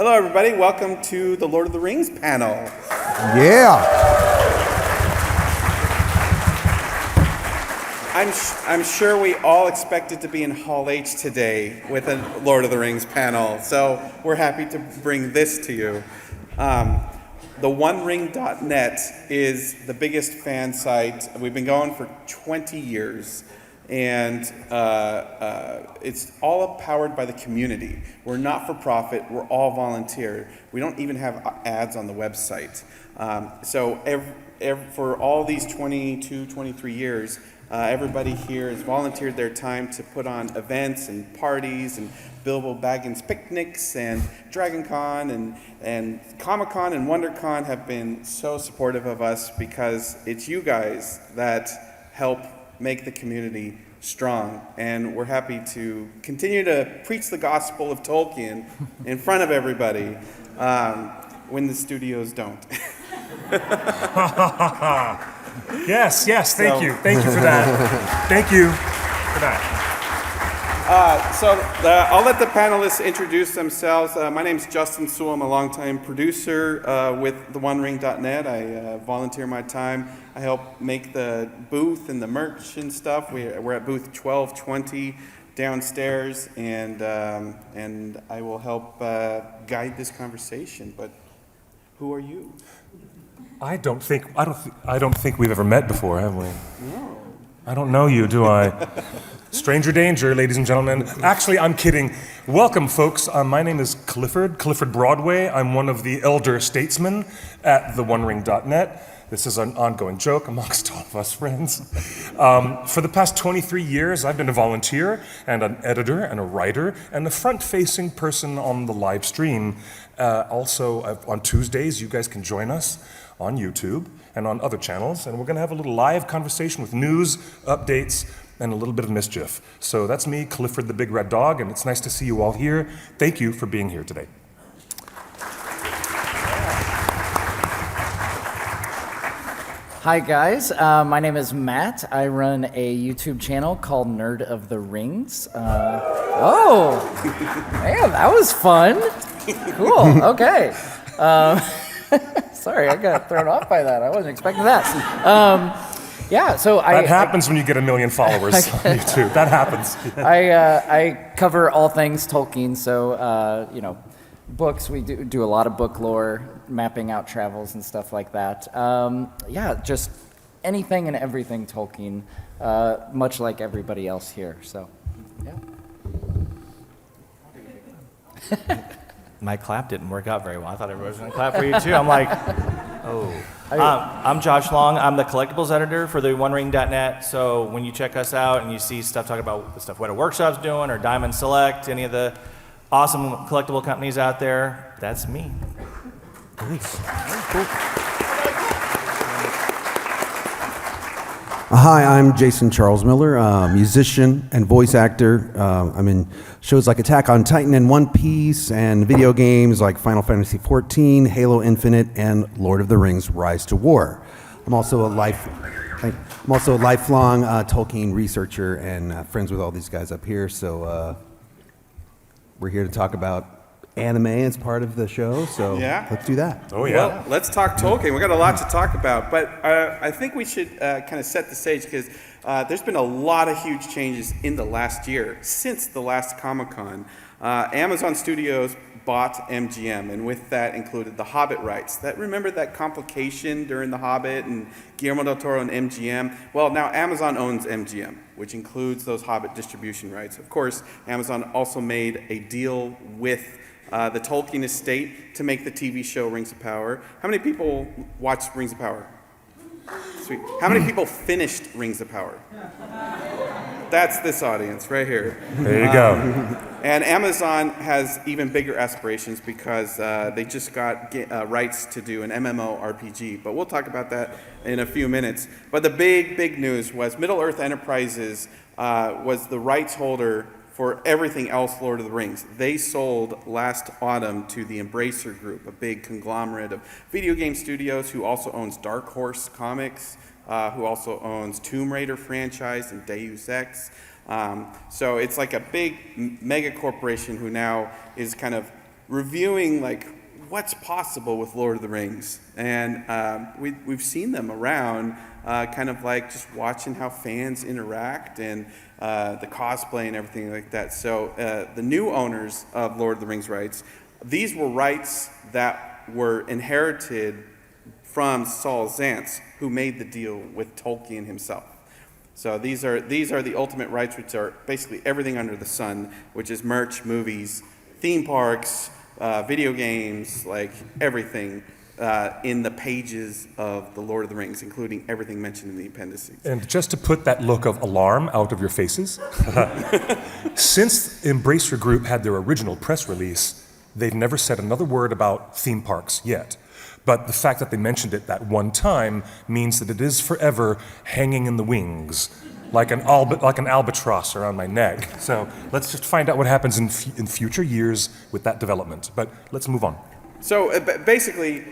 Hello, everybody. Welcome to the Lord of the Rings panel. Yeah. I'm sure we all expected to be in Hall H today with a Lord of the Rings panel, so we're happy to bring this to you. TheOneRing.net is the biggest fan site. We've been going for 20 years, and it's all powered by the community. We're not for profit. We're all volunteer. We don't even have ads on the website. For all these 22, 23 years, everybody here has volunteered their time to put on events and parties and Bilbo Baggins picnics, and Dragon Con and Comic-Con and WonderCon have been so supportive of us because it's you guys that help make the community strong. And we're happy to continue to preach the gospel of Tolkien in front of everybody when the studios don't. Yes, thank you. Thank you for that. Thank you for that. I'll let the panelists introduce themselves. My name's Justin Sewell. I'm a longtime producer with TheOneRing.net. I volunteer my time. I help make the booth and the merch and stuff. We're at booth 1220 downstairs, and I will help guide this conversation. But who are you? I don't think we've ever met before, have we? No. I don't know you, do I? Stranger danger, ladies and gentlemen. Actually, I'm kidding. Welcome, folks. My name is Clifford Broadway. I'm one of the elder statesmen at TheOneRing.net. This is an ongoing joke amongst all of us friends. For the past 23 years, I've been a volunteer and an editor and a writer and a front-facing person on the live stream. Also, on Tuesdays, you guys can join us on YouTube and on other channels, and we're going to have a little live conversation with news, updates, and a little bit of mischief. So that's me, Clifford the Big Red Dog, and it's nice to see you all here. Thank you for being here today. Hi guys, my name is Matt. I run a YouTube channel called Nerd of the Rings. Man, that was fun. Cool, okay. Sorry, I got thrown off by that. I wasn't expecting that. That happens when you get 1 million followers on YouTube. That happens. I cover all things Tolkien, so books. We do a lot of book lore, mapping out travels and stuff like that. Just anything and everything Tolkien, much like everybody else here. So, yeah. My clap didn't work out very well. I thought everybody was going to clap for you too. I'm like, oh. I'm Josh Long. I'm the collectibles editor for TheOneRing.net. So when you check us out and you see stuff talking about the stuff Weta Workshop's doing or Diamond Select, any of the awesome collectible companies out there, that's me. Nice. Cool. Hi, I'm Jason Charles Miller, musician and voice actor. I'm in shows like Attack on Titan and One Piece, and video games like Final Fantasy XIV, Halo Infinite, and Lord of the Rings: Rise to War. I'm also a lifelong Tolkien researcher and friends with all these guys up here. So we're here to talk about anime as part of the show, so let's do that. Oh, yeah. Well, let's talk Tolkien. We've got a lot to talk about, but I think we should kind of set the stage because there's been a lot of huge changes in the last year since the last Comic-Con. Amazon Studios bought MGM, and with that included the Hobbit rights. Remember that complication during the Hobbit and Guillermo del Toro and MGM? Well, now Amazon owns MGM, which includes those Hobbit distribution rights. Of course, Amazon also made a deal with the Tolkien estate to make the TV show Rings of Power. How many people watched Rings of Power? Sweet. How many people finished Rings of Power? That's this audience right here. There you go. And Amazon has even bigger aspirations because they just got rights to do an MMORPG. But we'll talk about that in a few minutes. But the big news was Middle-earth Enterprises was the rights holder for everything else Lord of the Rings. They sold last autumn to the Embracer Group, a big conglomerate of video game studios who also owns Dark Horse Comics, who also owns Tomb Raider franchise and Deus Ex. So it's like a big mega corporation who now is kind of reviewing like what's possible with Lord of the Rings, and we've seen them around, kind of like just watching how fans interact and the cosplay and everything like that. So the new owners of Lord of the Rings rights, these were rights that were inherited from Saul Zaentz, who made the deal with Tolkien himself. So these are the ultimate rights, which are basically everything under the sun, which is merch, movies, theme parks, video games, like everything in the pages of the Lord of the Rings, including everything mentioned in the appendices. And just to put that look of alarm out of your faces, since Embracer Group had their original press release, they've never said another word about theme parks yet. But the fact that they mentioned it that one time means that it is forever hanging in the wings, like an albatross around my neck. So let's just find out what happens in future years with that development. But let's move on. So basically,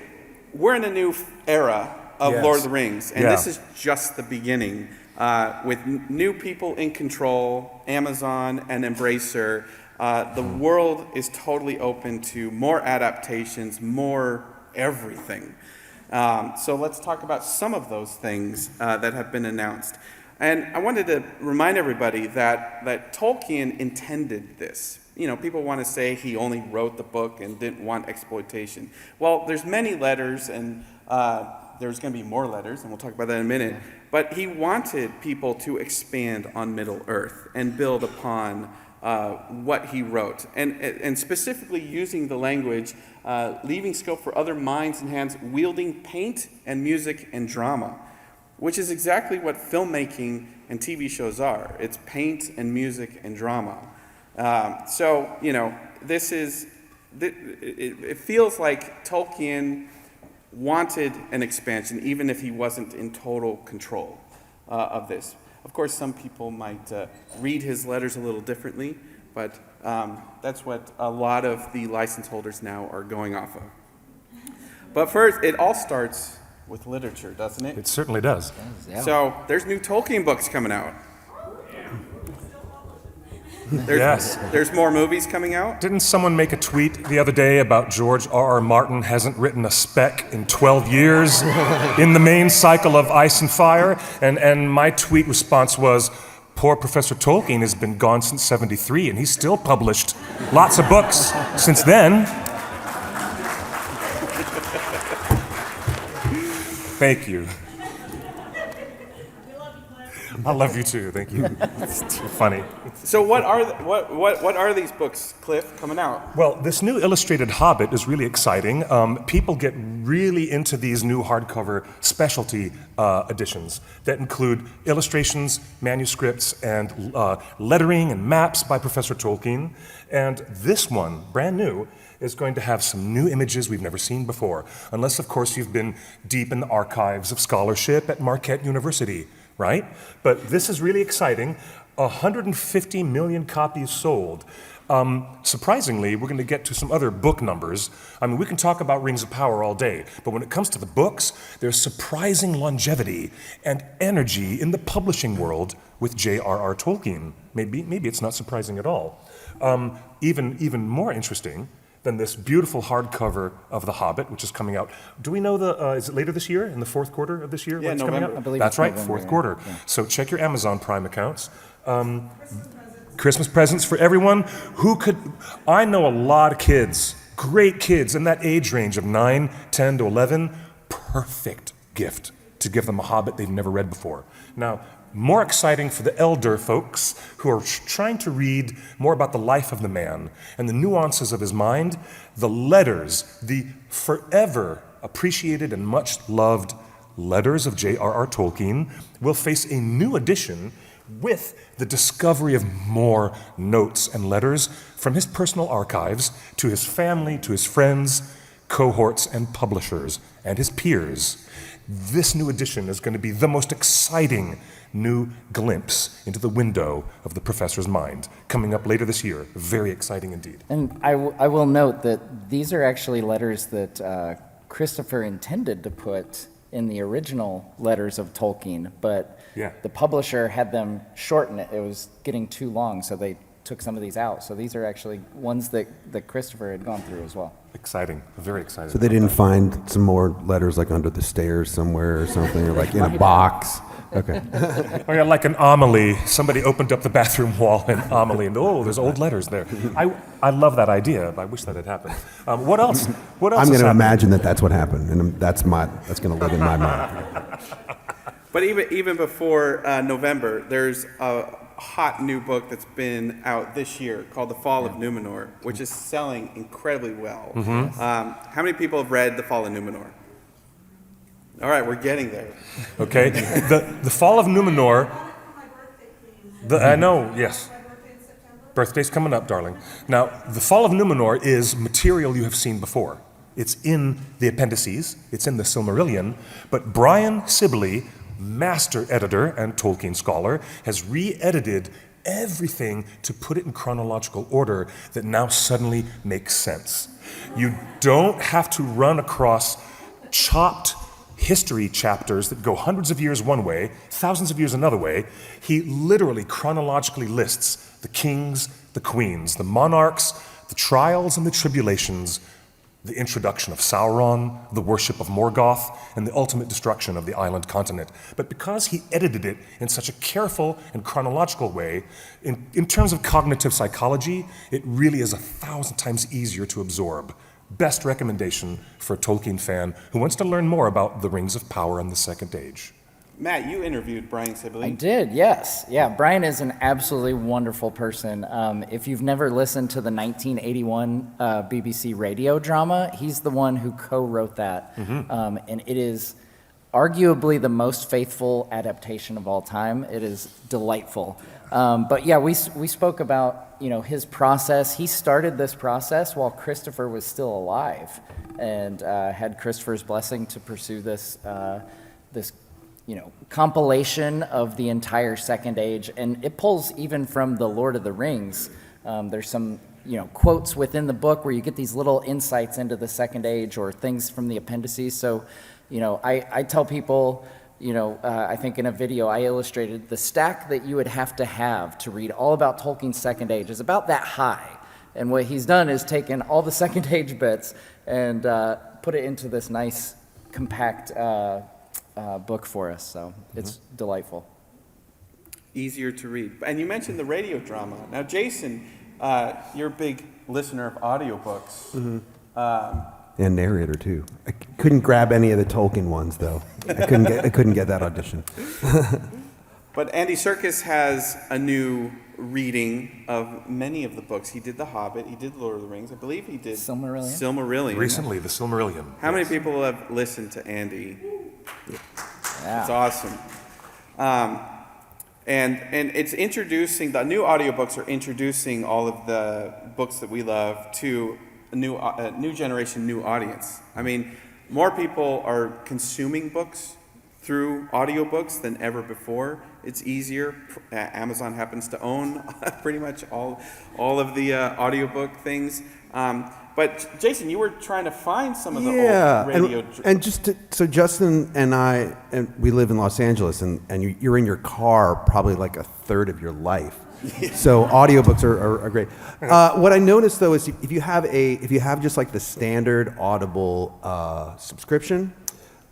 we're in a new era of Yes. Lord of the Rings, and Yeah. this is just the beginning. With new people in control, Amazon and Embracer, the world is totally open to more adaptations, more everything. So let's talk about some of those things that have been announced. And I wanted to remind everybody that Tolkien intended this. You know, people want to say he only wrote the book and didn't want exploitation. Well, there's many letters, and there's going to be more letters, and we'll talk about that in a minute. But he wanted people to expand on Middle-earth and build upon what he wrote, and specifically using the language, leaving scope for other minds and hands, wielding paint and music and drama, which is exactly what filmmaking and TV shows are. It's paint and music and drama. So, you know, it feels like Tolkien wanted an expansion, even if he wasn't in total control of this. Of course, some people might read his letters a little differently, but that's what a lot of the license holders now are going off of. But first, it all starts with literature, doesn't it? It certainly does. Yeah. So there's new Tolkien books coming out. Yes. There's more movies coming out. Didn't someone make a tweet the other day about George R.R. Martin hasn't written a spec in 12 years in the main cycle of Ice and Fire? And my tweet response was, poor Professor Tolkien has been gone since '73, and he's still published lots of books since then. Thank you. I love you too. Thank you. It's too funny. So what are these books, Cliff, coming out? Well, this new illustrated Hobbit is really exciting. People get really into these new hardcover specialty editions that include illustrations, manuscripts, and lettering and maps by Professor Tolkien. And this one, brand new, is going to have some new images we've never seen before, unless, of course, you've been deep in the archives of scholarship at Marquette University, right? But this is really exciting. 150 million copies sold. Surprisingly, we're going to get to some other book numbers. I mean, we can talk about Rings of Power all day, but when it comes to the books, there's surprising longevity and energy in the publishing world with J.R.R. Tolkien. Maybe it's not surprising at all. Even more interesting than this beautiful hardcover of The Hobbit, which is coming out. Do we know is it later this year, in the fourth quarter of this year? Yeah, when it's coming November. out? I believe That's it's right, November, fourth yeah. quarter. Yeah. So check your Amazon Prime accounts. Christmas presents for everyone. I know a lot of kids, great kids in that age range of 9, 10 to 11. Perfect gift to give them a Hobbit they've never read before. Now, more exciting for the elder folks who are trying to read more about the life of the man and the nuances of his mind, the letters, the forever appreciated and much loved letters of J.R.R. Tolkien will face a new edition with the discovery of more notes and letters from his personal archives to his family, to his friends, cohorts, and publishers, and his peers. This new edition is going to be the most exciting new glimpse into the window of the professor's mind, coming up later this year. Very exciting indeed. And I will note that these are actually letters that Christopher intended to put in the original letters of Tolkien, but Yeah. the publisher had them shorten it. It was getting too long, so they took some of these out. So these are actually ones that Christopher had gone through as well. Exciting, very exciting. So they didn't find some more letters like under the stairs somewhere or something, or like in a box? Okay. Or yeah, like an homily. Somebody opened up the bathroom wall and homily, and oh, there's old letters there. I love that idea. I wish that had happened. What else? What else? I'm going to happening? imagine that's what happened, and that's going to live in my mind. But even before November, there's a hot new book that's been out this year called The Fall of Numenor, which is selling incredibly well. How many people have read The Fall of Numenor? All right, we're getting there. Okay. The Fall of Numenor. I know, yes. Birthday's coming up, darling. Now, The Fall of Numenor is material you have seen before. It's in the appendices, it's in the Silmarillion, but Brian Sibley, master editor and Tolkien scholar, has re-edited everything to put it in chronological order that now suddenly makes sense. You don't have to run across chopped history chapters that go hundreds of years one way, thousands of years another way. He literally chronologically lists the kings, the queens, the monarchs, the trials and the tribulations, the introduction of Sauron, the worship of Morgoth, and the ultimate destruction of the island continent. But because he edited it in such a careful and chronological way, in terms of cognitive psychology, it really is 1,000 times easier to absorb. Best recommendation for a Tolkien fan who wants to learn more about the Rings of Power and the Second Age. Matt, you interviewed Brian Sibley. I did, yes. Yeah, Brian is an absolutely wonderful person. If you've never listened to the 1981 BBC radio drama, he's the one who co-wrote that. And it is arguably the most faithful adaptation of all time. It is delightful. But yeah, we spoke about his process. He started this process while Christopher was still alive, and had Christopher's blessing to pursue this compilation of the entire Second Age, and it pulls even from the Lord of the Rings. There's some quotes within the book where you get these little insights into the Second Age or things from the appendices. So, I tell people. I think in a video I illustrated the stack that you would have to read all about Tolkien's Second Age is about that high. And what he's done is taken all the Second Age bits and put it into this nice, compact book for us. So it's delightful. Easier to read. And you mentioned the radio drama. Now, Jason, you're a big listener of audiobooks. And narrator too. I couldn't grab any of the Tolkien ones though. I couldn't get that audition. But Andy Serkis has a new reading of many of the books. He did The Hobbit, he did Lord of the Rings, I believe he did Silmarillion. Recently, the Silmarillion. How many people have listened to Andy? Yeah. It's awesome. And it's introducing, the new audiobooks are introducing all of the books that we love to a new generation, new audience. I mean, more people are consuming books through audiobooks than ever before. It's easier. Amazon happens to own pretty much all of the audiobook things. But Jason, you were trying to find some of the old radio. And so Justin and I, we live in Los Angeles, and you're in your car probably like a third of your life. So audiobooks are great. What I noticed though is if you have just like the standard Audible subscription,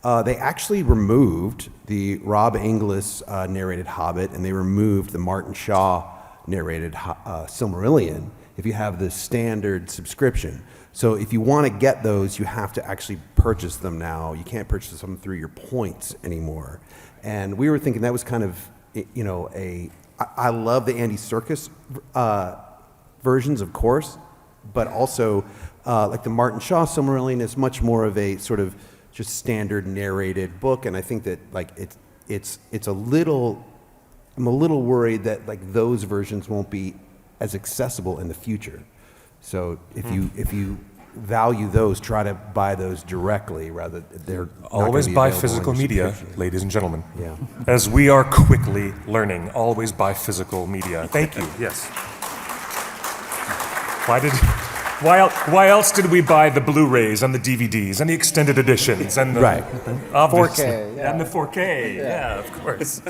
they actually removed the Rob Inglis narrated Hobbit, and they removed the Martin Shaw narrated Silmarillion if you have the standard subscription. So if you want to get those, you have to actually purchase them now. You can't purchase them through your points anymore. And we were thinking that was kind of, I love the Andy Serkis versions, of course, but also like the Martin Shaw Silmarillion is much more of a sort of just standard narrated book, and I think that like it's a little. I'm a little worried that like those versions won't be as accessible in the future. So if you value those, try to buy those directly rather they're always buy physical media, ladies and gentlemen. Yeah. As we are quickly learning, always buy physical media. Thank you. Yes. Why else did we buy the Blu-rays and the DVDs and the extended editions and the Right. obviously, 4K, yeah. and the 4K? Yeah, of course.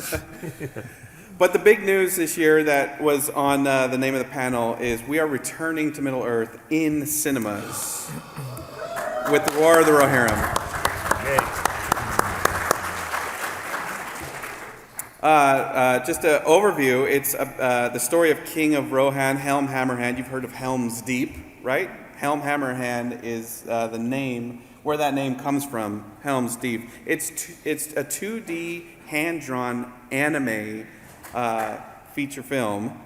But the big news this year that was on the name of the panel is we are returning to Middle Earth in cinemas with the War of the Rohirrim. Just an overview, it's the story of King of Rohan, Helm Hammerhand. You've heard of Helm's Deep, right? Helm Hammerhand is the name, where that name comes from, Helm's Deep. It's a 2D hand-drawn anime feature film.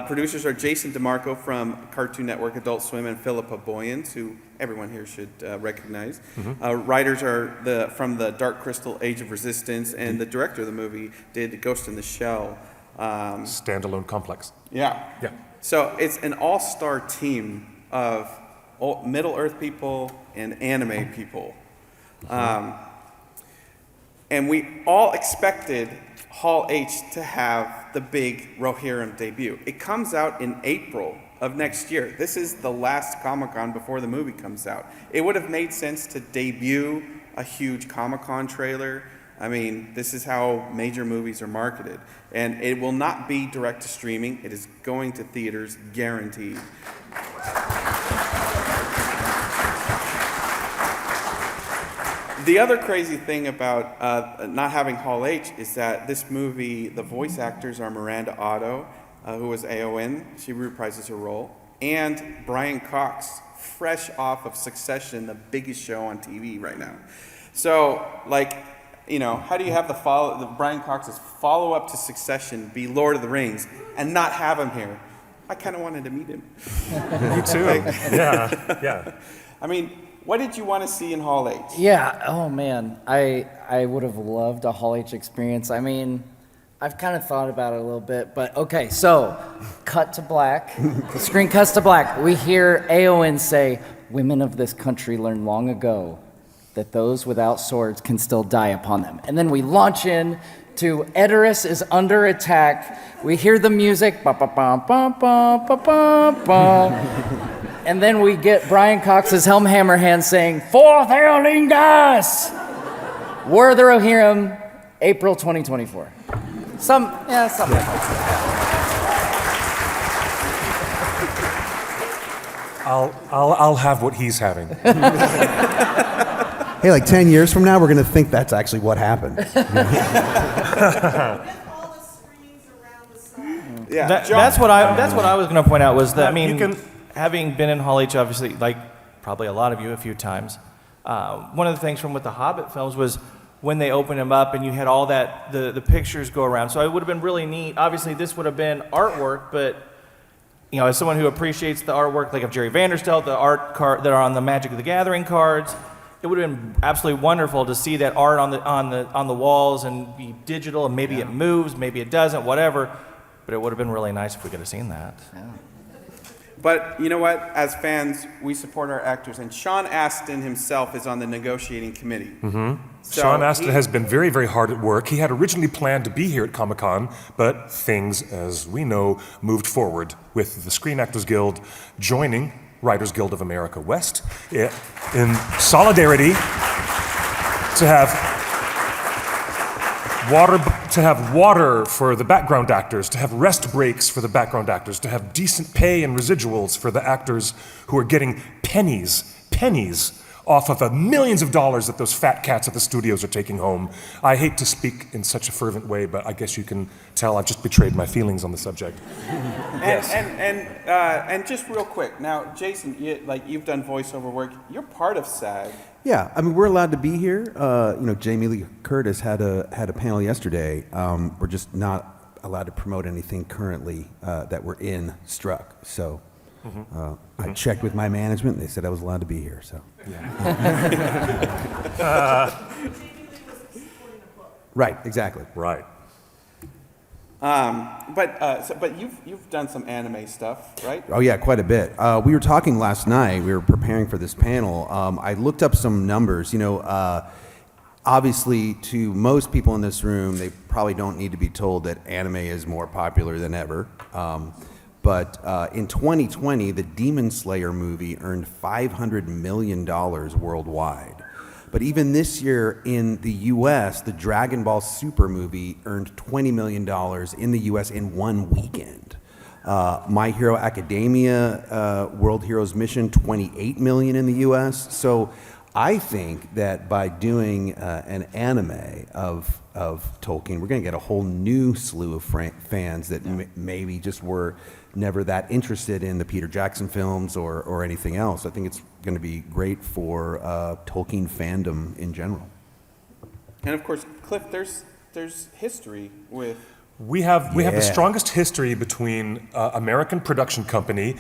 Producers are Jason DeMarco from Cartoon Network, Adult Swim, and Philippa Boyens, who everyone here should recognize. Writers are from the Dark Crystal Age of Resistance, and the director of the movie did Ghost in the Shell. Standalone complex. Yeah. So it's an all-star team of Middle Earth people and anime people. And we all expected Hall H to have the big Rohirrim debut. It comes out in April of next year. This is the last Comic-Con before the movie comes out. It would have made sense to debut a huge Comic-Con trailer. I mean, this is how major movies are marketed. And it will not be direct to streaming. It is going to theaters, guaranteed. The other crazy thing about not having Hall H is that this movie, the voice actors are Miranda Otto, who was Aowen, she reprises her role, and Brian Cox, fresh off of Succession, the biggest show on TV right now. So, like, you know, how do you have the Brian Cox's follow-up to Succession be Lord of the Rings and not have him here? I kind of wanted to meet him. Me too. Yeah. I mean, what did you want to see in Hall H? Yeah, oh man, I would have loved a Hall H experience. I mean, I've kind of thought about it a little bit, but okay, so cut to black. The screen cuts to black. We hear Aowen say, "Women of this country learned long ago that those without swords can still die upon them." And then we launch in to Edoras is under attack. We hear the music, ba ba ba ba ba ba ba ba. And then we get Brian Cox's Helm Hammerhand saying, "For Theolingas!" War of the Rohirrim, April 2024. Something like that. I'll have what he's having. Hey, like 10 years from now, we're going to think that's actually what happened. With all the screens around the side. Yeah, That's what I was going to point out was that, I mean, You can- having been in Hall H, obviously, like probably a lot of you a few times, one of the things from with the Hobbit films was when they opened them up and you had all that, the pictures go around. So it would have been really neat. Obviously, this would have been artwork, but, you know, as someone who appreciates the artwork, like of Jerry Vanderstelt, the art card that are on the Magic of the Gathering cards, it would have been absolutely wonderful to see that art on the walls and be digital, and maybe it moves, maybe it doesn't, whatever. But it would have been really nice if we could have seen that. But you know what? As fans, we support our actors, and Sean Astin himself is on the negotiating committee. So Sean Astin has been very, very hard at work. He had originally planned to be here at Comic-Con, but things, as we know, moved forward with the Screen Actors Guild joining Writers Guild of America West in solidarity to have water for the background actors, to have rest breaks for the background actors, to have decent pay and residuals for the actors who are getting pennies off of the millions of dollars that those fat cats at the studios are taking home. I hate to speak in such a fervent way, but I guess you can tell I've just betrayed my feelings on the subject. And just real quick, now, Jason, you've done voiceover work. You're part of SAG. Yeah, I mean, we're allowed to be here. Jamie Lee Curtis had a panel yesterday. We're just not allowed to promote anything currently that we're in Struck. So I checked with my management, and they said I was allowed to be here. So right, exactly. Right. But you've done some anime stuff, right? Oh yeah, quite a bit. We were talking last night. We were preparing for this panel. I looked up some numbers. Obviously, to most people in this room, they probably don't need to be told that anime is more popular than ever. But in 2020, the Demon Slayer movie earned $500 million worldwide. But even this year in the U.S., the Dragon Ball Super movie earned $20 million in the U.S. in one weekend. My Hero Academia, World Heroes Mission, $28 million in the U.S. So I think that by doing an anime of Tolkien, we're going to get a whole new slew of fans that maybe just were never that interested in the Peter Jackson films or anything else. I think it's going to be great for Tolkien fandom in general. And of course, Cliff, there's history with. We have the strongest history between American production company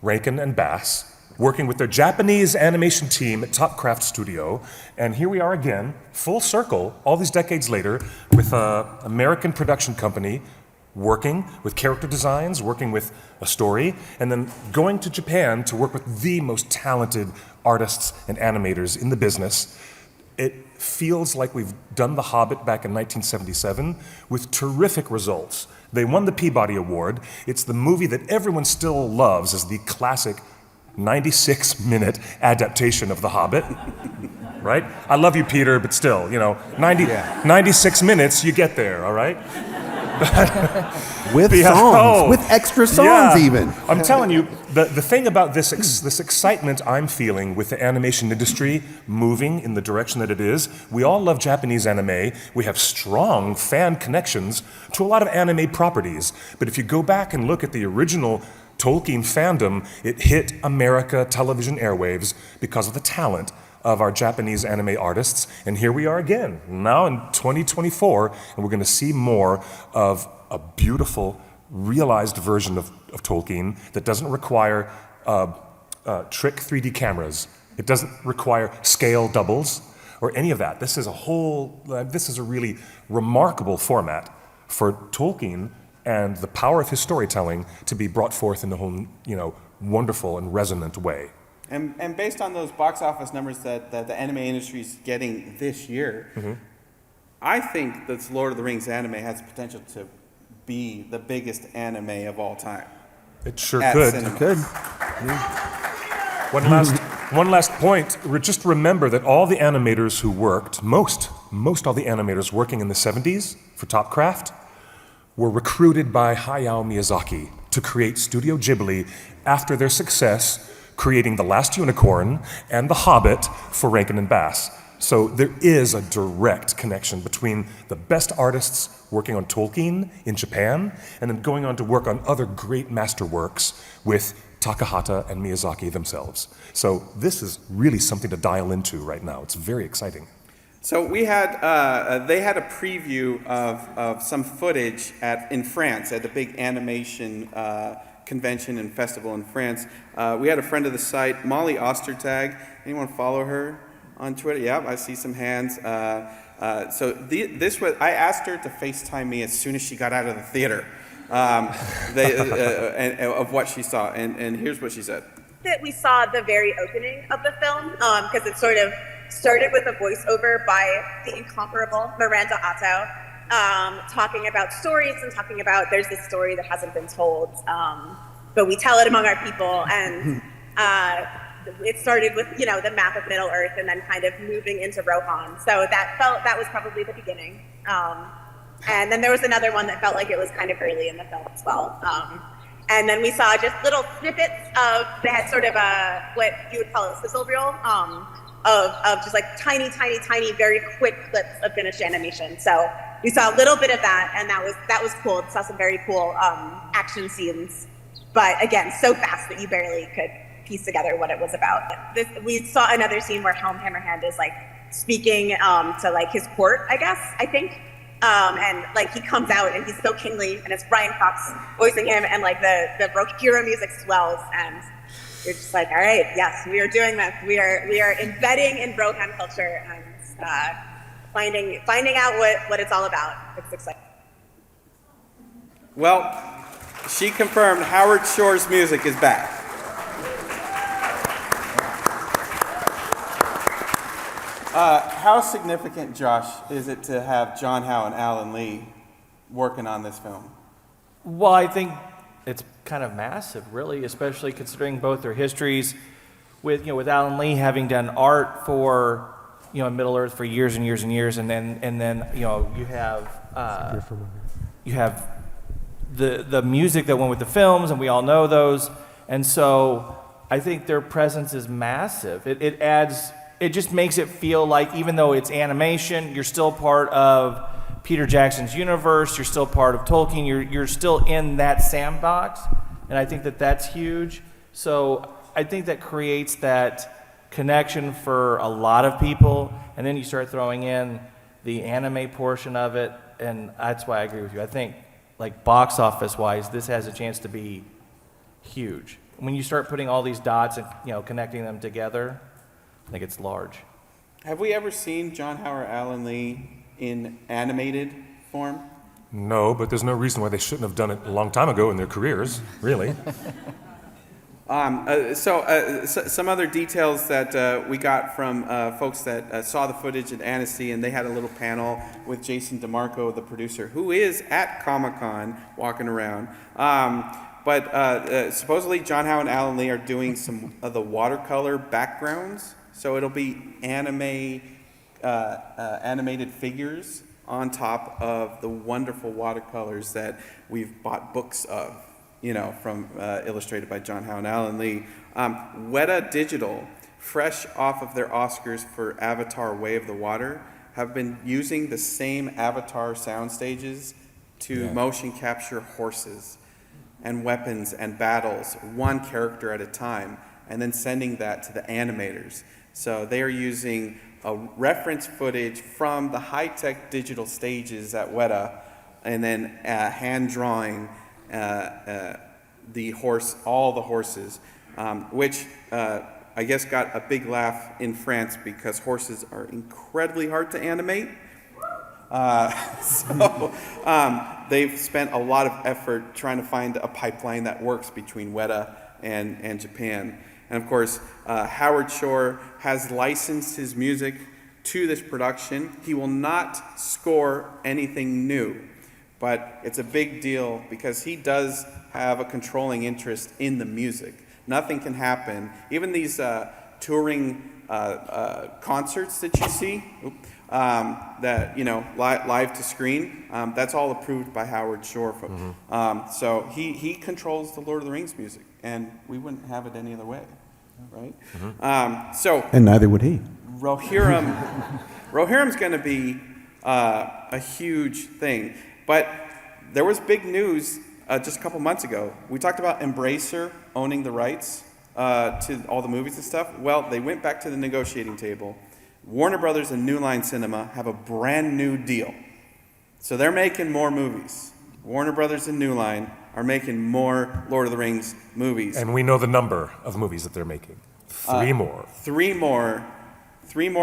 Rankin and Bass working with their Japanese animation team at Topcraft Studio, and here we are again, full circle, all these decades later, with an American production company working with character designs, working with a story, and then going to Japan to work with the most talented artists and animators in the business. It feels like we've done The Hobbit back in 1977 with terrific results. They won the Peabody Award. It's the movie that everyone still loves as the classic 96-minute adaptation of The Hobbit, right? I love you, Peter, but still, 96 minutes, you get there, all right? With songs, with extra songs even. I'm telling you, the thing about this excitement I'm feeling with the animation industry moving in the direction that it is, we all love Japanese anime. We have strong fan connections to a lot of anime properties. But if you go back and look at the original Tolkien fandom, it hit America television airwaves because of the talent of our Japanese anime artists. And here we are again, now in 2024, and we're going to see more of a beautiful, realized version of Tolkien that doesn't require trick 3D cameras. It doesn't require scale doubles or any of that. This is a really remarkable format for Tolkien and the power of his storytelling to be brought forth in a whole, wonderful and resonant way. And based on those box office numbers that the anime industry is getting this year, I think that Lord of the Rings anime has the potential to be the biggest anime of all time. It sure could. It could. One last point. Just remember that all the animators who worked, most all the animators working in the 70s for Topcraft, were recruited by Hayao Miyazaki to create Studio Ghibli after their success creating The Last Unicorn and The Hobbit for Rankin and Bass. So there is a direct connection between the best artists working on Tolkien in Japan and then going on to work on other great masterworks with Takahata and Miyazaki themselves. So this is really something to dial into right now. It's very exciting. So we had, they had a preview of some footage in France at the big animation convention and festival in France. We had a friend of the site, Molly Ostertag. Anyone follow her on Twitter? Yeah, I see some hands. This was, I asked her to FaceTime me as soon as she got out of the theater of what she saw, and here's what she said. That we saw the very opening of the film, because it sort of started with a voiceover by the incomparable Miranda Otto, talking about stories and talking about there's this story that hasn't been told, but we tell it among our people, and it started with the map of Middle Earth and then kind of moving into Rohan. So that was probably the beginning. And then there was another one that felt like it was kind of early in the film as well. And then we saw just little snippets they had sort of what you would call a sizzle reel, of just like tiny, very quick clips of finished animation. So we saw a little bit of that, and that was cool. We saw some very cool action scenes, but again, so fast that you barely could piece together what it was about. We saw another scene where Helm Hammerhand is like speaking to like his court, I think. And like he comes out and he's so kingly, and it's Brian Cox voicing him, and like the Rohirrim music swells, and you're just like, all right, yes, we are doing this. We are embedding in Rohan culture and finding out what it's all about. It's exciting. Well, she confirmed Howard Shore's music is back. How significant, Josh, is it to have John Howe and Alan Lee working on this film? Well, I think it's kind of massive, really, especially considering both their histories with Alan Lee having done art for in Middle Earth for years and years and years, and then you have the music that went with the films, and we all know those, and so I think their presence is massive. It just makes it feel like, even though it's animation, you're still part of Peter Jackson's universe, you're still part of Tolkien, you're still in that sandbox, and I think that that's huge. So I think that creates that connection for a lot of people, and then you start throwing in the anime portion of it, and that's why I agree with you. I think, like, box office wise, this has a chance to be huge. When you start putting all these dots and connecting them together, I think it's large. Have we ever seen John Howard Allen Lee in animated form? No, but there's no reason why they shouldn't have done it a long time ago in their careers, really. Some other details that we got from folks that saw the footage at Annecy, and they had a little panel with Jason DeMarco, the producer, who is at Comic-Con walking around. But supposedly John Howe and Alan Lee are doing some of the watercolor backgrounds, so it'll be animated figures on top of the wonderful watercolors that we've bought books of, from illustrated by John Howe and Alan Lee. Weta Digital, fresh off of their Oscars for Avatar: Way of the Water, have been using the same Avatar sound stages to motion capture horses and weapons and battles, one character at a time, and then sending that to the animators. So they are using a reference footage from the high-tech digital stages at Weta, and then hand drawing all the horses, which I guess got a big laugh in France because horses are incredibly hard to animate. They've spent a lot of effort trying to find a pipeline that works between Weta and Japan. And of course, Howard Shore has licensed his music to this production. He will not score anything new, but it's a big deal because he does have a controlling interest in the music. Nothing can happen. Even these touring concerts that you see, that live to screen, that's all approved by Howard Shore. So he controls the Lord of the Rings music, and we wouldn't have it any other way, right? And neither would he. Rohirrim's going to be a huge thing, but there was big news just a couple months ago. We talked about Embracer owning the rights to all the movies and stuff. Well, they went back to the negotiating table. Warner Brothers and New Line Cinema have a brand new deal. So they're making more movies. Warner Brothers and New Line are making more Lord of the Rings movies. And we know the number of movies that they're making. Three more. Three more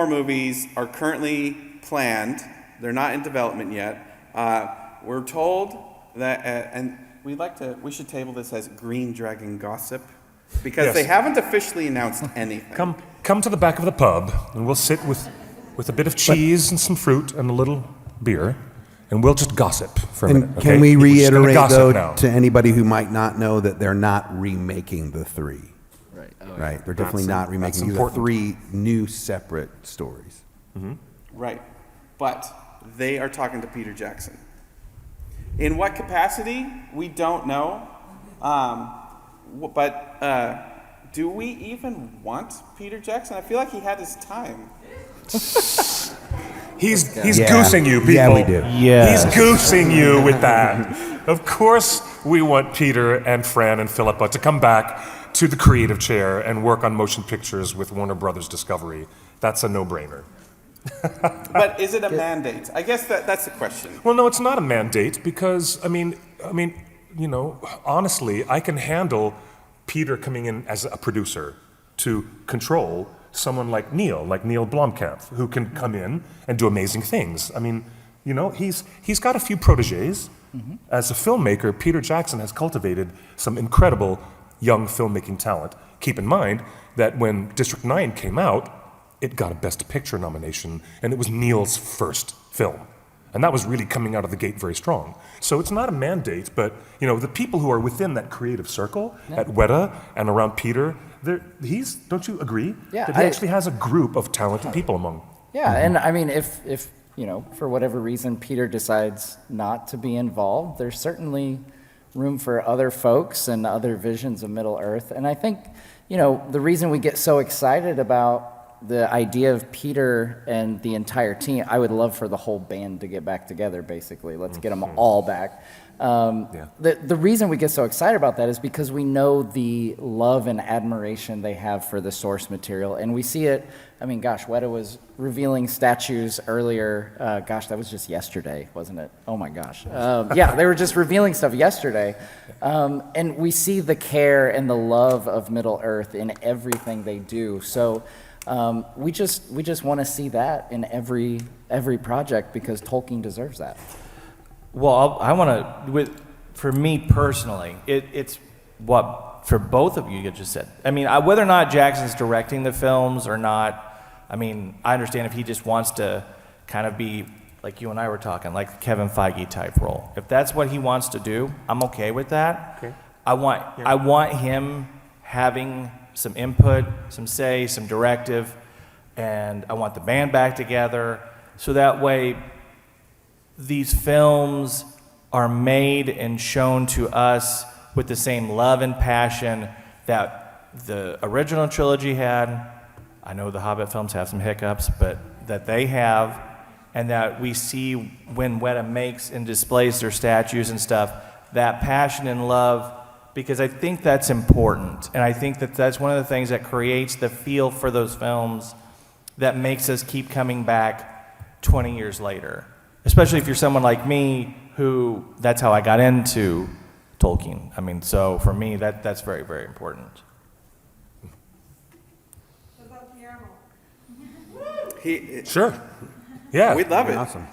movies are currently planned. They're not in development yet. We're told that, and we should table this as Green Dragon gossip, because they haven't officially announced anything. Come to the back of the pub, and we'll sit with a bit of cheese and some fruit and a little beer, and we'll just gossip for a minute. Can we reiterate, though, now. to anybody who might not know, that they're not remaking the three? Right. Right. They're definitely not remaking. These are three new separate stories. Mm-hmm. Right. But they are talking to Peter Jackson. In what capacity, we don't know. But do we even want Peter Jackson? I feel like he had his time. He's goosing you, people. Yeah, we do. Yeah. He's goosing you with that. Of course, we want Peter and Fran and Philippa to come back to the creative chair and work on motion pictures with Warner Brothers Discovery. That's a no-brainer. But is it a mandate? I guess that's the question. Well, no, it's not a mandate because, honestly, I can handle Peter coming in as a producer to control someone like Neil Blomkamp, who can come in and do amazing things. He's got a few protégés. Mm-hmm. As a filmmaker, Peter Jackson has cultivated some incredible young filmmaking talent. Keep in mind that when District 9 came out, it got a Best Picture nomination, and it was Neil's first film. And that was really coming out of the gate very strong. So it's not a mandate, but the people who are within that creative circle at Weta and around Peter, don't you agree? Yeah, that he actually has a group of talented people among. Yeah, and I mean, if you know, for whatever reason, Peter decides not to be involved, there's certainly room for other folks and other visions of Middle Earth. And I think, you know, the reason we get so excited about the idea of Peter and the entire team, I would love for the whole band to get back together, basically. Let's get them all back. The reason we get so excited about that is because we know the love and admiration they have for the source material, and we see it. I mean, gosh, Weta was revealing statues earlier. Gosh, that was just yesterday, wasn't it? Oh my gosh. Yeah, they were just revealing stuff yesterday. And we see the care and the love of Middle Earth in everything they do. So we just want to see that in every project because Tolkien deserves that. Well, I want to, for me personally, it's what, for both of you just said. I mean, whether or not Jackson's directing the films or not, I mean, I understand if he just wants to kind of be, like you and I were talking, like Kevin Feige type role. If that's what he wants to do, I'm okay with that. Okay. I want him having some input, some say, some directive, and I want the band back together so that way these films are made and shown to us with the same love and passion that the original trilogy had. I know the Hobbit films have some hiccups, but that they have, and that we see when Weta makes and displays their statues and stuff, that passion and love, because I think that's important. And I think that that's one of the things that creates the feel for those films that makes us keep coming back 20 years later. Especially if you're someone like me, who that's how I got into Tolkien. I mean, so for me, that's very, very important. Sure. Yeah. We'd love it. Awesome.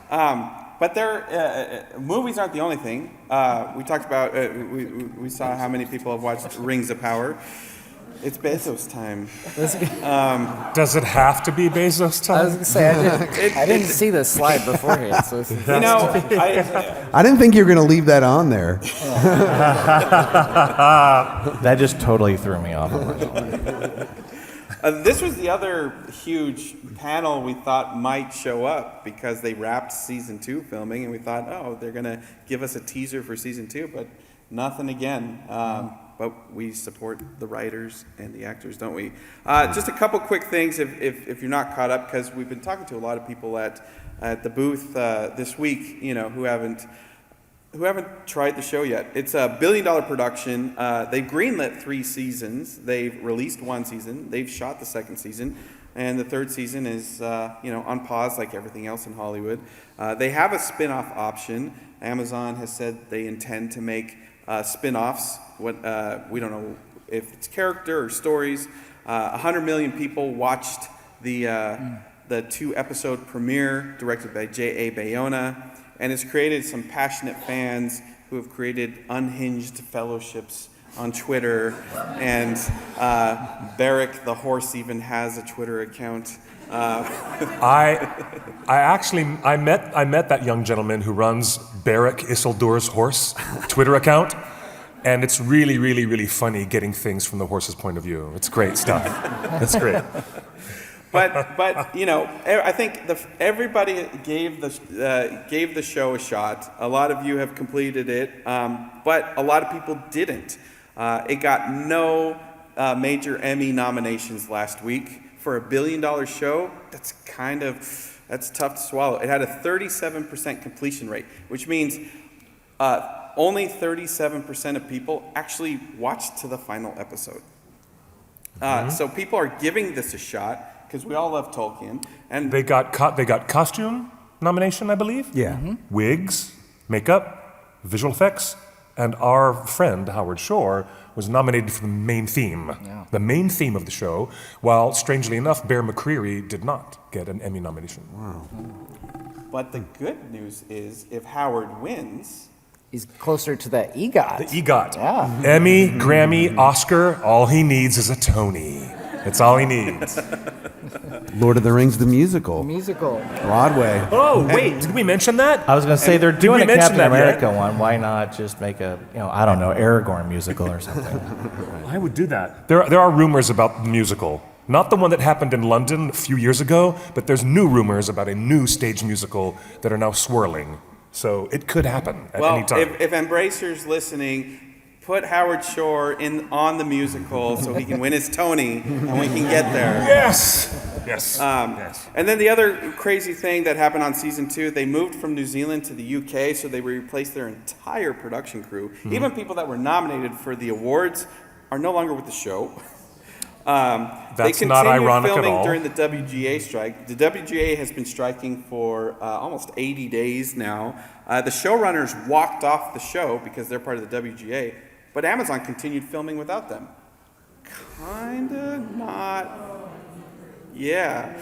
But movies aren't the only thing. We talked about, we saw how many people have watched Rings of Power. It's Bezos time. Does it have to be Bezos I was time? gonna say I didn't see this slide beforehand, so this is- You know, I didn't think you were going to leave that on there. That just totally threw me off. this was the other huge panel we thought might show up because they wrapped season 2 filming, and we thought, oh, they're going to give us a teaser for season 2, but nothing again. But we support the writers and the actors, don't we? Just a couple quick things if you're not caught up, because we've been talking to a lot of people at the booth this week, you know, who haven't tried the show yet. It's a $1 billion production. They've greenlit 3 seasons. They've released 1 season. They've shot the 2nd season, and the 3rd season is on pause like everything else in Hollywood. They have a spin-off option. Amazon has said they intend to make spin-offs. We don't know if it's character or stories. 100 million people watched the 2-episode premiere directed by J.A. Bayona, and it's created some passionate fans who have created unhinged fellowships on Twitter, and Barrick the horse even has a Twitter account. I met that young gentleman who runs Barrick Isildur's horse Twitter account, and it's really, really, really funny getting things from the horse's point of view. It's great stuff. It's great. But you know, I think everybody gave the show a shot. A lot of you have completed it, but a lot of people didn't. It got no major Emmy nominations last week. For a $1 billion show, that's tough to swallow. It had a 37% completion rate, which means only 37% of people actually watched to the final episode. So people are giving this a shot because we all love Tolkien, and They got costume nomination, I believe. Yeah. Wigs, makeup, visual effects, and our friend Howard Shore was nominated for the main theme. Yeah. The main theme of the show, while strangely enough, Bear McCreary did not get an Emmy nomination. Wow. But the good news is, if Howard wins, he's closer to that EGOT. The EGOT. Yeah. Emmy, Grammy, Oscar, all he needs is a Tony. That's all he needs. Lord of the Rings, the musical. Musical. Broadway. Oh, wait, did we mention that? I was going to say, they're doing we a mention Captain that yet? America one. Why not just make a, I don't know, Aragorn musical or something? I would do that. There are rumors about the musical. Not the one that happened in London a few years ago, but there's new rumors about a new stage musical that are now swirling. So it could happen at any time. If Embracer's listening, put Howard Shore on the musical so he can win his Tony and we can get there. Yes! Yes. Yes. And then the other crazy thing that happened on season 2, they moved from New Zealand to the UK, so they replaced their entire production crew. Even people that were nominated for the awards are no longer with the show. That's not ironic at all. During the WGA strike. The WGA has been striking for almost 80 days now. The showrunners walked off the show because they're part of the WGA, but Amazon continued filming without them. Kinda not. Yeah.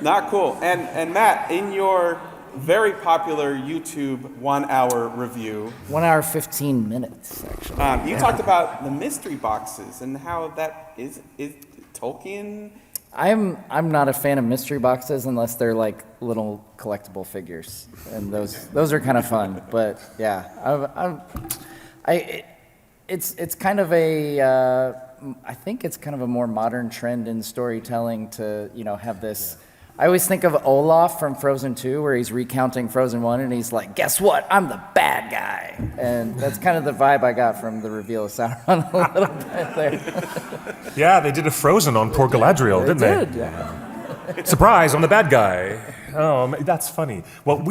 Not cool. And Matt, in your very popular YouTube 1 hour review. 1 hour, 15 minutes, actually. You talked about the mystery boxes and how that is Tolkien. I'm not a fan of mystery boxes unless they're like little collectible figures, and those are kind of fun. But yeah, it's kind of a I think it's kind of a more modern trend in storytelling to have this. I always think of Olaf from Frozen 2, where he's recounting Frozen 1, and he's like, guess what? I'm the bad guy. And that's kind of the vibe I got from the reveal of Sauron a little bit there. Yeah, they did a Frozen on poor Galadriel, didn't they? They did, yeah. Surprise, I'm the bad guy. Oh, that's funny. Well,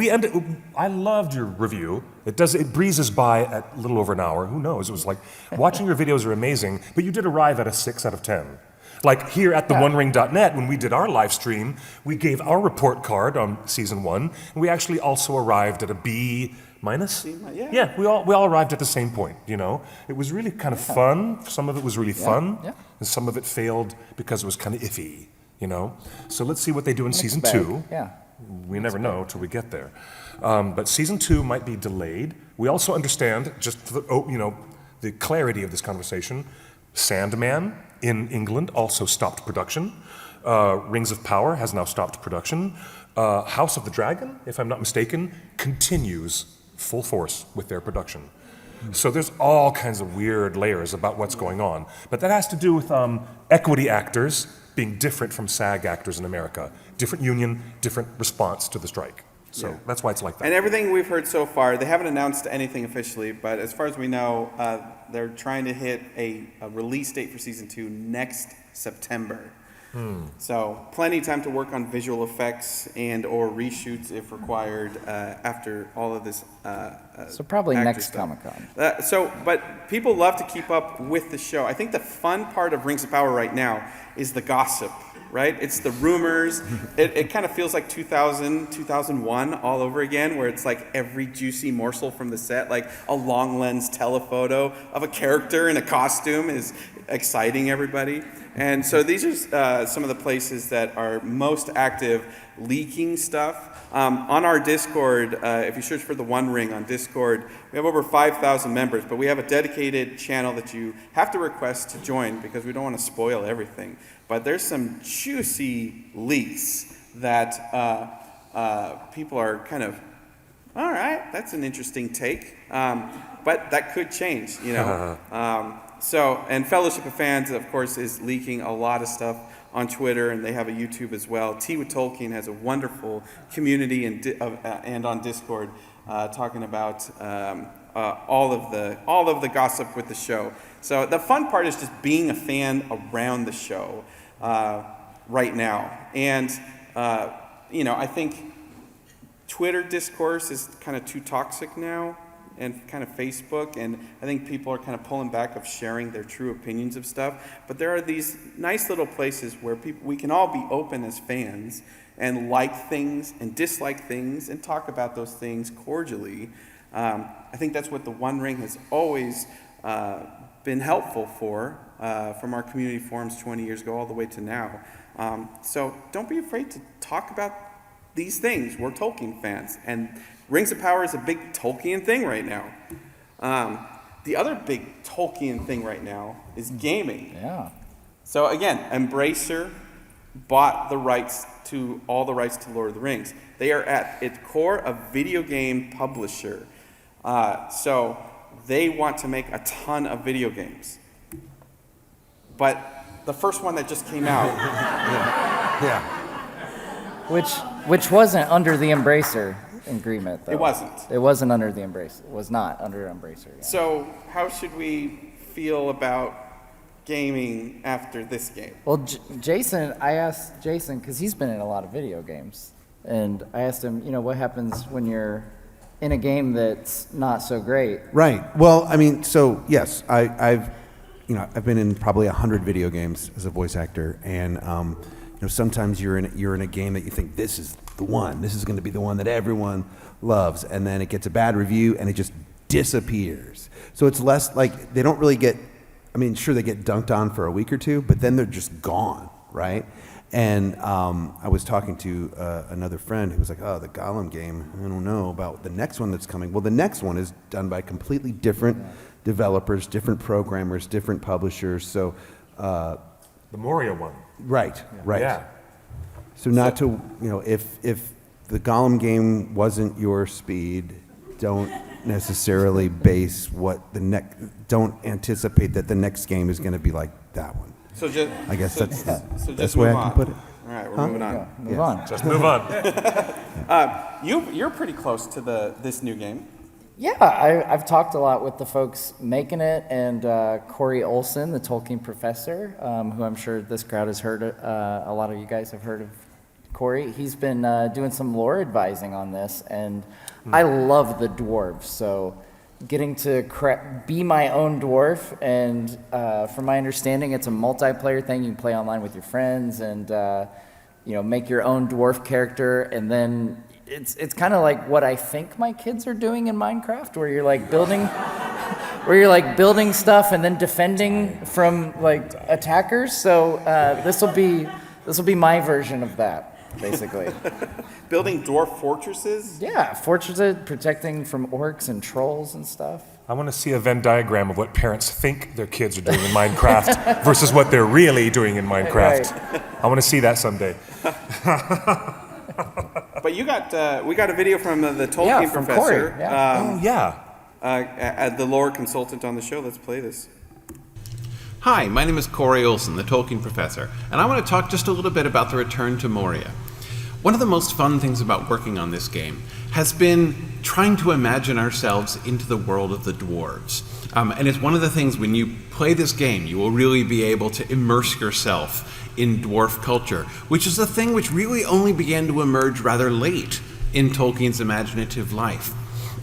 I loved your review. It breezes by at a little over an hour. Who knows? It was like, watching your videos are amazing, but you did arrive at a 6 out of 10. Like here at TheOneRing.net, when we did our live stream, we gave our report card on season 1, and we actually also arrived at a B minus. Yeah, we all arrived at the same point. It was really kind of fun. Some of it was really fun, and some of it failed because it was kind of iffy. So let's see what they do in season 2. Yeah, we never know till we get there. But season 2 might be delayed. We also understand, just for the clarity of this conversation, Sandman in England also stopped production. Rings of Power has now stopped production. House of the Dragon, if I'm not mistaken, continues full force with their production. So there's all kinds of weird layers about what's going on. But that has to do with equity actors being different from SAG actors in America. Different union, different response to the strike. So that's why it's like that. And everything we've heard so far, they haven't announced anything officially, but as far as we know, they're trying to hit a release date for season 2 next September. So plenty of time to work on visual effects and or reshoots if required after all of this. So probably next stuff. Comic-Con. But people love to keep up with the show. I think the fun part of Rings of Power right now is the gossip. Right? It's the rumors. It kind of feels like 2000, 2001 all over again, where it's like every juicy morsel from the set, like a long lens telephoto of a character in a costume is exciting everybody. And so these are some of the places that are most active leaking stuff. On our Discord, if you search for TheOneRing on Discord, we have over 5,000 members, but we have a dedicated channel that you have to request to join because we don't want to spoil everything. But there's some juicy leaks that people are kind of, all right, that's an interesting take. But that could change, And Fellowship of Fans, of course, is leaking a lot of stuff on Twitter, and they have a YouTube as well. Tea with Tolkien has a wonderful community and on Discord talking about all of the gossip with the show. So the fun part is just being a fan around the show right now. And I think Twitter discourse is kind of too toxic now, and kind of Facebook, and I think people are kind of pulling back of sharing their true opinions of stuff. But there are these nice little places where we can all be open as fans and like things and dislike things and talk about those things cordially. I think that's what the One Ring has always been helpful for, from our community forums 20 years ago all the way to now. So don't be afraid to talk about these things. We're Tolkien fans, and Rings of Power is a big Tolkien thing right now. The other big Tolkien thing right now is gaming. Yeah. So again, Embracer bought all the rights to Lord of the Rings. They are at its core a video game publisher. So they want to make a ton of video games. But the first one that just came out. Yeah. Which wasn't under the Embracer agreement, though. It wasn't. It wasn't under the Embracer. It was not under Embracer. Yeah. So how should we feel about gaming after this game? Well, Jason, I asked Jason, because he's been in a lot of video games, and I asked him, what happens when you're in a game that's not so great? Right. Well, I mean, so yes, I've been in probably 100 video games as a voice actor, and sometimes you're in a game that you think this is the one. This is going to be the one that everyone loves, and then it gets a bad review and it just disappears. So it's less like they don't really get. I mean, sure they get dunked on for a week or two, but then they're just gone, right? And I was talking to another friend who was like, "Oh, the Gollum game. I don't know about the next one that's coming." Well, the next one is done by completely different developers, different programmers, different publishers. So, The Moria one. right. Yeah. So not to if the Gollum game wasn't your speed, don't necessarily base don't anticipate that the next game is going to be like that one. So just, I guess that's the so best just way I move can on. put it. All right, we're moving on. Move on. Just move on. You're pretty close to this new game. Yeah, I've talked a lot with the folks making it, and Corey Olson, the Tolkien professor, who I'm sure this crowd has heard. A lot of you guys have heard of Corey. He's been doing some lore advising on this, and I love the dwarves. So getting to be my own dwarf, and from my understanding, it's a multiplayer thing. You can play online with your friends, and make your own dwarf character, and then it's kind of like what I think my kids are doing in Minecraft, where you're like building stuff and then defending from like attackers. So this will be my version of that, basically. Building dwarf fortresses? Yeah, fortresses, protecting from orcs and trolls and stuff. I want to see a Venn diagram of what parents think their kids are doing in Minecraft versus what they're really doing in Minecraft. Right. I want to see that someday. But we got a video from the Tolkien from professor. Corey, yeah. The lore consultant on the show. Let's play this. Hi, my name is Corey Olson, the Tolkien professor, and I want to talk just a little bit about the return to Moria. One of the most fun things about working on this game has been trying to imagine ourselves into the world of the dwarves. And it's one of the things when you play this game, you will really be able to immerse yourself in dwarf culture, which is a thing which really only began to emerge rather late in Tolkien's imaginative life.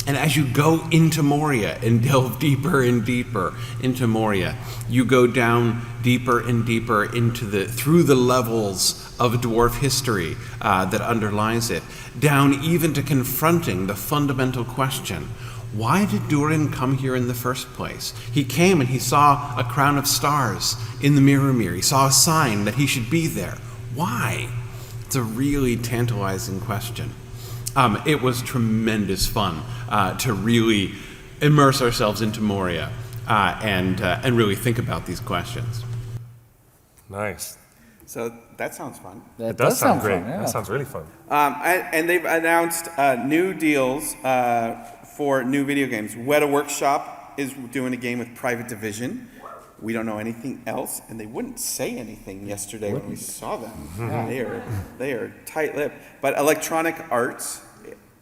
And as you go into Moria and delve deeper and deeper into Moria, you go down deeper and deeper through the levels of dwarf history that underlies it, down even to confronting the fundamental question: why did Durin come here in the first place? He came and he saw a crown of stars in the Mirror. He saw a sign that he should be there. Why? It's a really tantalizing question. It was tremendous fun to really immerse ourselves into Moria and really think about these questions. Nice. So that sounds fun. It does sound great. fun, yeah. That sounds really fun. And they've announced new deals for new video games. Weta Workshop is doing a game with Private Division. We don't know anything else, and they wouldn't say anything yesterday when we saw them. They are tight-lipped. But Electronic Arts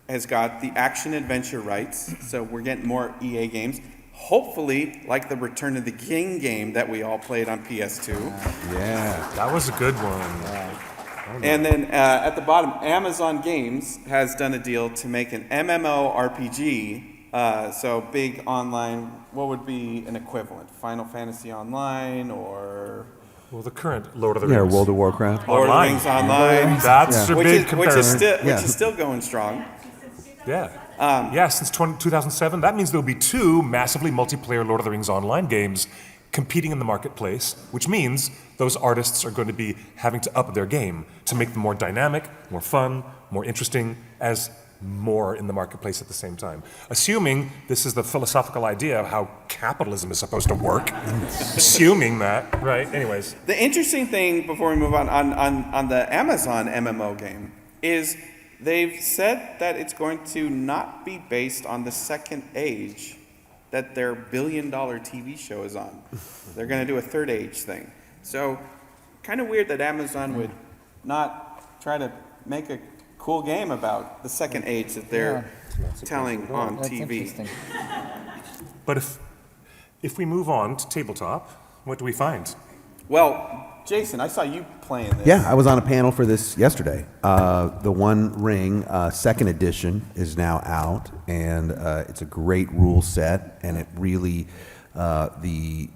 has got the action-adventure rights, so we're getting more EA games. Hopefully, like the Return of the King game that we all played on PS2. Yeah. That was a good one. And then at the bottom, Amazon Games has done a deal to make an MMORPG. So big online, what would be an equivalent? Final Fantasy Online or Well, the current Lord of the Rings. Yeah, World of Warcraft. Lord of the Online. Rings Online, That's a which big is comparison. which is still going strong. Yeah, since 2007. That means there'll be 2 massively multiplayer Lord of the Rings Online games competing in the marketplace, which means those artists are going to be having to up their game to make them more dynamic, more fun, more interesting, as more in the marketplace at the same time. Assuming this is the philosophical idea of how capitalism is supposed to work. Assuming that, right? Anyways. The interesting thing before we move on the Amazon MMO game is they've said that it's going to not be based on the second age that their $1 billion TV show is on. They're going to do a third age thing. So kind of weird that Amazon would not try to make a cool game about the second age that they're telling on That's TV. interesting. But if we move on to tabletop, what do we find? Well, Jason, I saw you playing this. Yeah, I was on a panel for this yesterday. The One Ring second edition is now out, and it's a great rule set, and it really the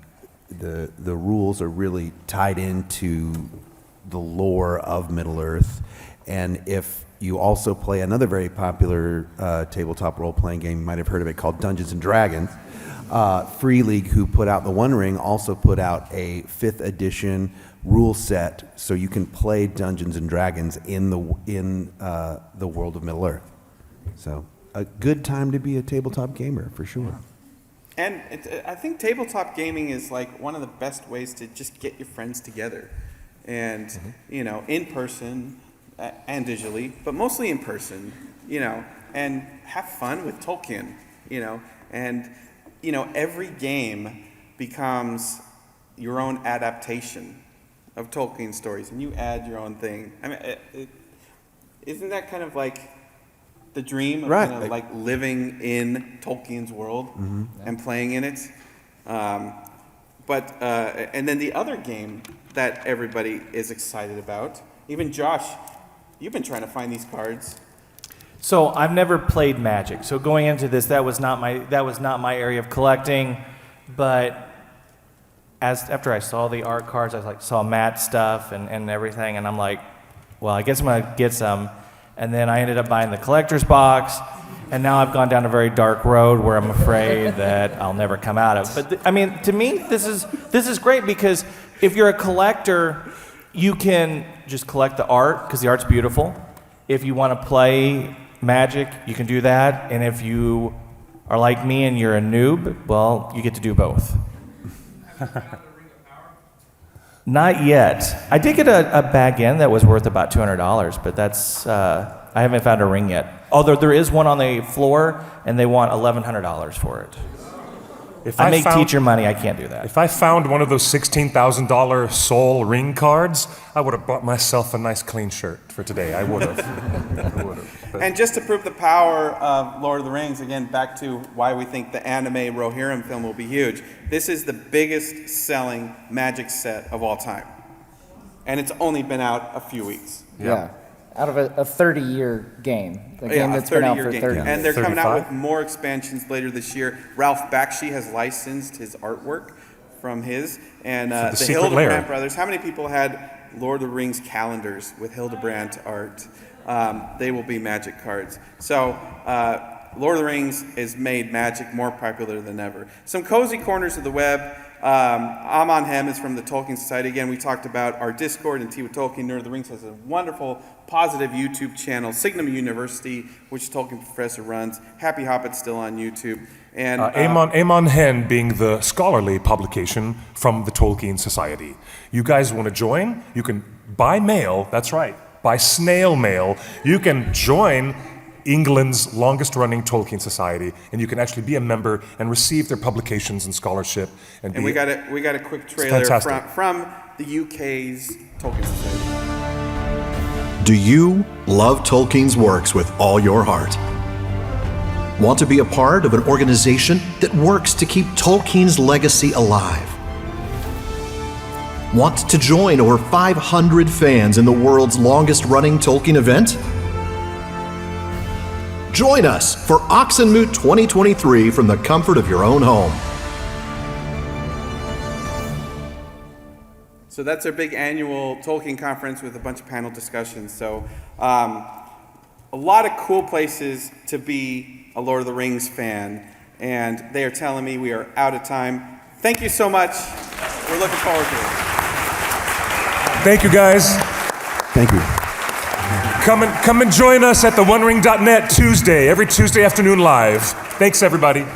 rules are really tied into the lore of Middle Earth. And if you also play another very popular tabletop role-playing game, you might have heard of it, called Dungeons and Dragons. Free League, who put out the One Ring, also put out a 5th edition rule set, so you can play Dungeons and Dragons in the world of Middle Earth. So a good time to be a tabletop gamer, for sure. And I think tabletop gaming is like one of the best ways to just get your friends together, and in person and digitally, but mostly in person, and have fun with Tolkien, and every game becomes your own adaptation of Tolkien stories, and you add your own thing. I mean, isn't that kind of like the dream of Right. kind of like living in Tolkien's world and playing in it? But and then the other game that everybody is excited about, even Josh, you've been trying to find these cards. So I've never played Magic. So going into this, that was not my area of collecting. But after I saw the art cards, I saw Matt's stuff and everything, and I'm like, well, I guess I'm gonna get some. And then I ended up buying the collector's box, and now I've gone down a very dark road where I'm afraid that I'll never come out of. But to me, this is great, because if you're a collector, you can just collect the art because the art's beautiful. If you want to play Magic, you can do that. And if you are like me and you're a noob, well, you get to do both. Not yet. I did get a bag in that was worth about $200, but that's I haven't found a ring yet. Although there is one on the floor, and they want $1,100 for it. If I make found- teacher money. I can't do that. If I found one of those $16,000 Soul Ring cards, I would have bought myself a nice clean shirt for today. I would have. And just to prove the power of Lord of the Rings, again, back to why we think the anime Rohirrim film will be huge. This is the biggest selling Magic set of all time. And it's only been out a few weeks. Yeah. Out of a 30-year game. The game Yeah, a that's been out 30-year for game. 30 years. And they're coming out 35? with more expansions later this year. Ralph Bakshi has licensed his artwork from his. And the the Secret Hildebrandt Lair. brothers, how many people had Lord of the Rings calendars with Hildebrandt art? They will be Magic cards. So Lord of the Rings has made Magic more popular than ever. Some cozy corners of the web. Amon Hem is from the Tolkien Society. Again, we talked about our Discord, and Tea with Tolkien. Nerd of the Rings has a wonderful, positive YouTube channel. Signum University, which Tolkien professor runs. Happy Hobbit's still on YouTube. And Amon Hen being the scholarly publication from the Tolkien Society. You guys want to join? You can, by mail, that's right, by snail mail, you can join England's longest-running Tolkien Society, and you can actually be a member and receive their publications and scholarship. And we got a quick trailer fantastic. from the UK's Tolkien Society. Do you love Tolkien's works with all your heart? Want to be a part of an organization that works to keep Tolkien's legacy alive? Want to join over 500 fans in the world's longest-running Tolkien event? Join us for Oxenmoot 2023 from the comfort of your own home. So that's our big annual Tolkien conference with a bunch of panel discussions. So a lot of cool places to be a Lord of the Rings fan, and they are telling me we are out of time. Thank you so much. We're looking forward to it. Thank you, guys. Thank you. Come and join us at TheOneRing.net every Tuesday afternoon live. Thanks, everybody.